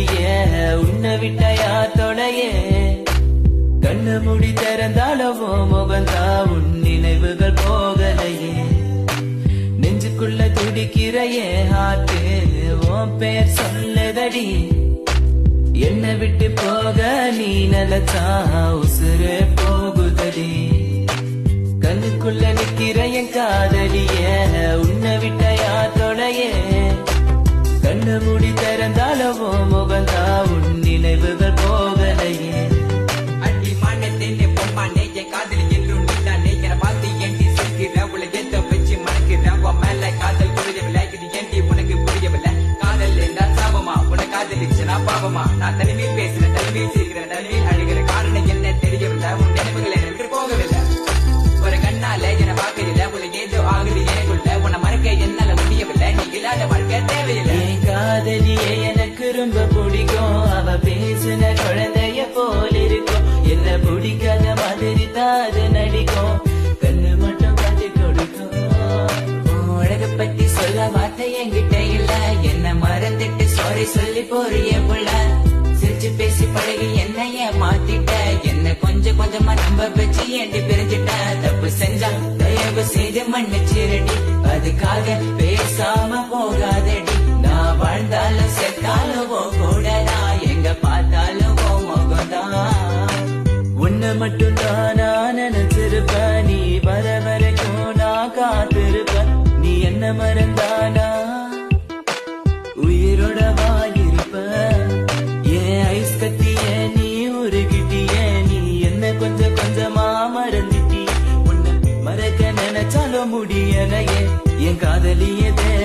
காதலியே உன்னை விட்டயா தொலையே கண்ணு முடி திறந்தாலவோ முகந்தா உன் நினைவுகள் போகலையே நெஞ்சுக்குள்ள துடிக்கிறையே ஹார்ட்டு உன் பேர் சொல்லுதடி என்னை விட்டு போக நீ நிலச்சா உசுறு போகுதடி கண்ணுக்குள்ள நிக்கிற என் காதலியே உன்னை விட்டயா தொலையே கண்ணு மூடி திறந்தாலவோ முகந்தா உன் நினைவுகள் போகலையே அடி மானத்தேனே பொம்மானே என் காதலி என்றும் நீதானே என பார்த்து ஏண்டி சிரிக்கிற உள்ள எந்த வச்சு மணக்கிற உன் மேல காதல் புரியவில்லை இது ஏண்டி உனக்கு புரியவில்லை காதல் என்றால் சாபமா உன காதலிச்சுனா பாவமா நான் தனிமையில் பேசுறேன் தனிமையில் சிரிக்கிறேன் தனிமையில் அழுகிற காரணம் என்ன தெரியவில்லை உன் நினைவுகள் என்னை விட்டு போகவில்லை ஒரு கண்ணால என பார்க்கல உனக்கு ஏதோ ஆகுது எனக்குள்ள உன்னை மறக்க என்னால முடியவில்லை நீ இல்லாத வாழ்க்கை தேவையில்லை என் காதலியே எனக்கு ரொம்ப பிடிக்கும் அவ பேசுன குழந்தைய போல இருக்கும் என்ன பிடிக்காத மாதிரி தாது நடிக்கும் கண்ணு மட்டும் காட்டி கொடுக்கும் உலக பத்தி சொல்ல வார்த்தை என்கிட்ட இல்ல என்ன மறந்துட்டு சாரி சொல்லி போறிய புள்ள சிரிச்சு பேசி பழகி என்னைய மாத்திட்ட என்ன கொஞ்சம் கொஞ்சமா நம்ப வச்சு ஏண்டி பிரிஞ்சிட்ட தப்பு செஞ்சா தயவு செய்து மன்னிச்சிரடி அதுக்காக பேசாம போகாதடி நான் வாழ்ந்தாலும் செத்தாலும் கூடதா எங்க பார்த்தாலும் முகம்தான் உன்னை மட்டும் தானா நினைச்சிருப்ப நீ வர வரைக்கும் நான் காத்திருப்ப நீ என்ன மறந்தானா உயிரோட வாயிருப்ப ஏன் ஐஸ் கட்டிய நீ உருகிட்டிய நீ என்ன கொஞ்சம் கொஞ்சமா மறந்துட்டி உன்னை மறக்க நினைச்சாலும் முடியலையே என் காதலியதே